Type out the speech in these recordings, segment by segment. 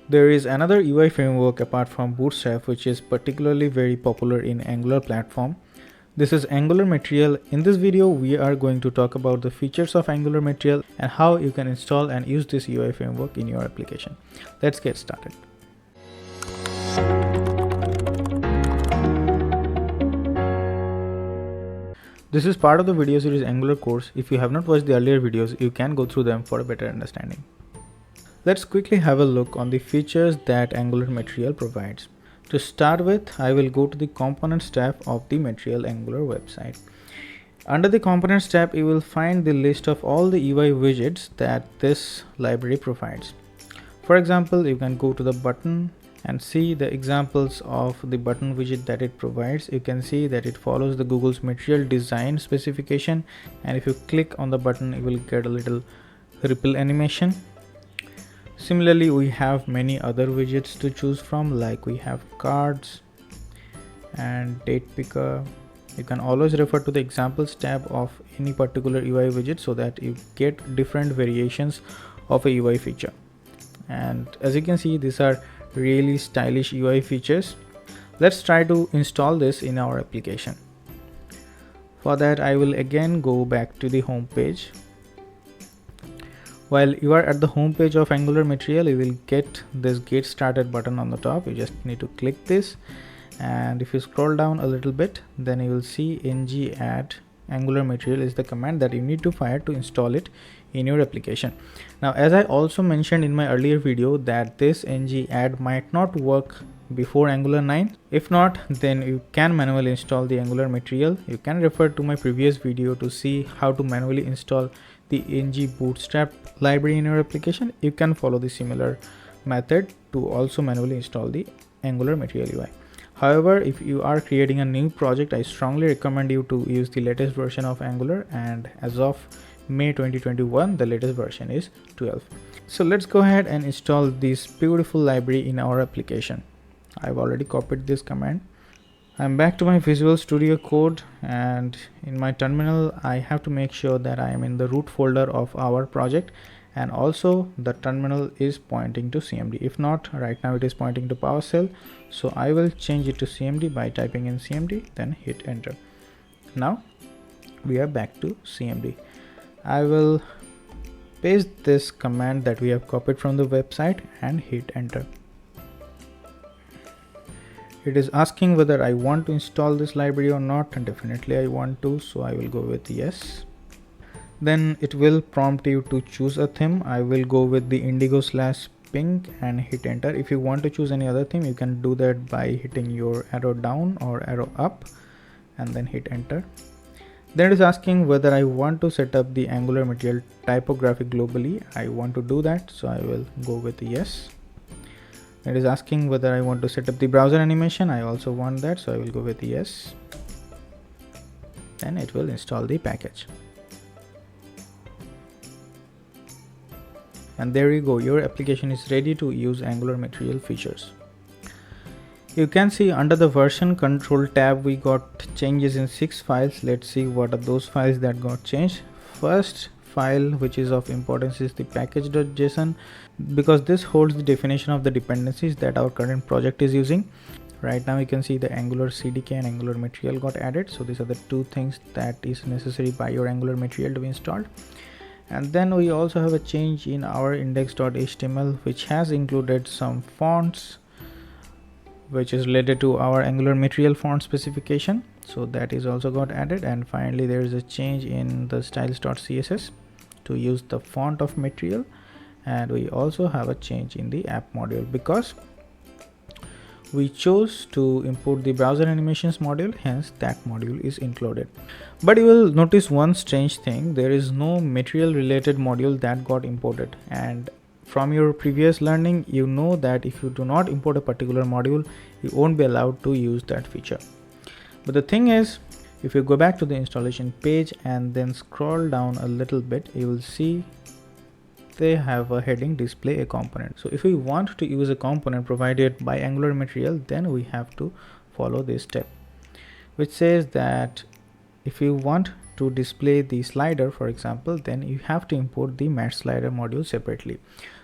There is another UI framework apart from Bootstrap which is particularly very popular in Angular platform. This is Angular Material. In this video, we are going to talk about the features of Angular Material and how you can install and use this UI framework in your application. Let's get started. This is part of the video series Angular course. If you have not watched the earlier videos, you can go through them for a better understanding. Let's quickly have a look on the features that Angular Material provides. To start with, I will go to the Components tab of the Material Angular website. Under the Components tab, you will find the list of all the UI widgets that this library provides. For example, you can go to the button and see the examples of the button widget that it provides. You can see that it follows the Google's Material design specification, and if you click on the button, you will get a little ripple animation. Similarly, we have many other widgets to choose from, like we have cards and date picker. You can always refer to the examples tab of any particular UI widget so that you get different variations of a UI feature. And as you can see, these are really stylish UI features. Let's try to install this in our application. For that, I will again go back to the home page. While you are at the home page of Angular Material, you will get this Get Started button on the top. You just need to click this, and if you scroll down a little bit, then you will see ng add Angular Material is the command that you need to fire to install it in your application. Now, as I also mentioned in my earlier video, that this ng add might not work before Angular 9. If not, then you can manually install the Angular Material. You can refer to my previous video to see how to manually install the ng Bootstrap library in your application. You can follow the similar method to also manually install the Angular Material UI. However, if you are creating a new project, I strongly recommend you to use the latest version of Angular, and as of May 2021, the latest version is 12. So let's go ahead and install this beautiful library in our application. I've already copied this command. I'm back to my Visual Studio Code, and in my terminal I have to make sure that I am in the root folder of our project, and also the terminal is pointing to CMD. If not, right now it is pointing to PowerShell, so I will change it to CMD by typing in CMD, then hit enter. Now we are back to CMD. I will paste this command that we have copied from the website and hit enter. It is asking whether I want to install this library or not, and definitely I want to, so I will go with yes. Then it will prompt you to choose a theme. I will go with the indigo/pink and hit enter. If you want to choose any other theme, you can do that by hitting your arrow down or arrow up and then hit enter. Then it is asking whether I want to set up the Angular Material typography globally. I want to do that, so I will go with yes. It is asking whether I want to set up the browser animation. I also want that, so I will go with yes. Then it will install the package. And there you go, your application is ready to use Angular Material features. You can see under the version control tab, we got changes in 6 files. Let's see what are those files that got changed. First file which is of importance is the package.json, because this holds the definition of the dependencies that our current project is using. Right now you can see the Angular CDK and Angular Material got added, so these are the two things that is necessary by your Angular Material to be installed. And then we also have a change in our index.html, which has included some fonts which is related to our Angular Material font specification, so that is also got added. And finally there is a change in the styles.css to use the font of Material, and we also have a change in the app module because we chose to import the browser animations module, hence that module is included. But you will notice one strange thing: there is no Material related module that got imported, and from your previous learning you know that if you do not import a particular module, you won't be allowed to use that feature. But the thing is, if you go back to the installation page and then scroll down a little bit, you will see they have a heading display a component. So if we want to use a component provided by Angular Material, then we have to follow this step, which says that if you want to display the slider, for example, then you have to import the mat slider module separately.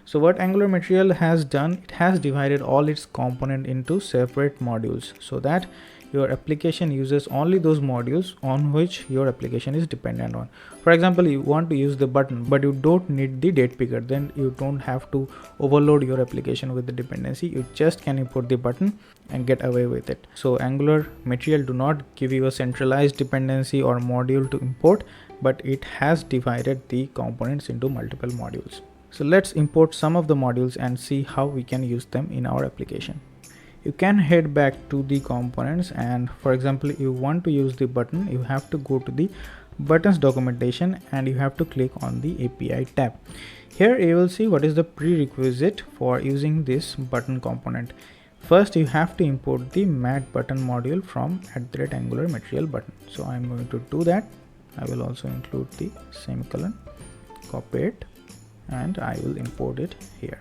So what Angular Material has done, it has divided all its component into separate modules so that your application uses only those modules on which your application is dependent on. For example, you want to use the button but you don't need the date picker, then you don't have to overload your application with the dependency. You just can import the button and get away with it. So Angular Material do not give you a centralized dependency or module to import, but it has divided the components into multiple modules. So let's import some of the modules and see how we can use them in our application. You can head back to the components, and for example, you want to use the button, you have to go to the buttons documentation and you have to click on the API tab. Here you will see what is the prerequisite for using this button component. First, you have to import the mat button module from @Angular Material button. So I'm going to do that. I will also include the semicolon, copy it, and I will import it here.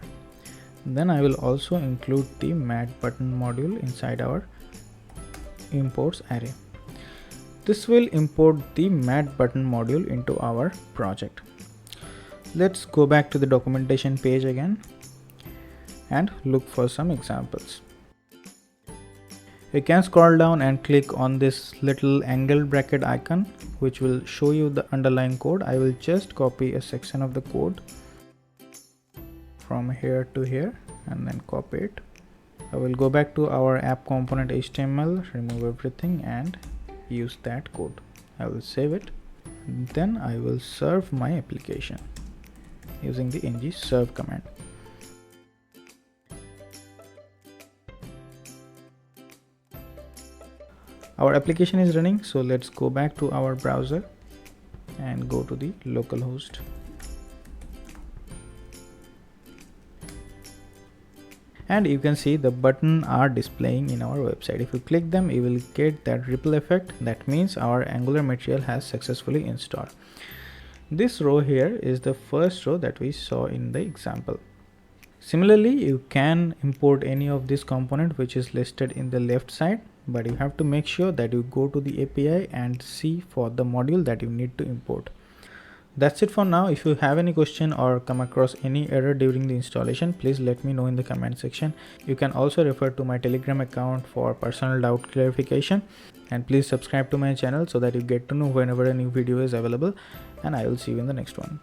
Then I will also include the mat button module inside our imports array. This will import the mat button module into our project. Let's go back to the documentation page again and look for some examples. You can scroll down and click on this little angle bracket icon, which will show you the underlying code. I will just copy a section of the code from here to here and then copy it. I will go back to our app component HTML, remove everything and use that code. I will save it. Then I will serve my application using the ng serve command. Our application is running, so let's go back to our browser and go to the localhost. And you can see the button are displaying in our website. If you click them, you will get that ripple effect. That means our Angular Material has successfully installed. This row here is the first row that we saw in the example. Similarly, you can import any of this component which is listed in the left side, but you have to make sure that you go to the API and see for the module that you need to import. That's it for now. If you have any question or come across any error during the installation, please let me know in the comment section. You can also refer to my Telegram account for personal doubt clarification, and please subscribe to my channel so that you get to know whenever a new video is available, and I will see you in the next one.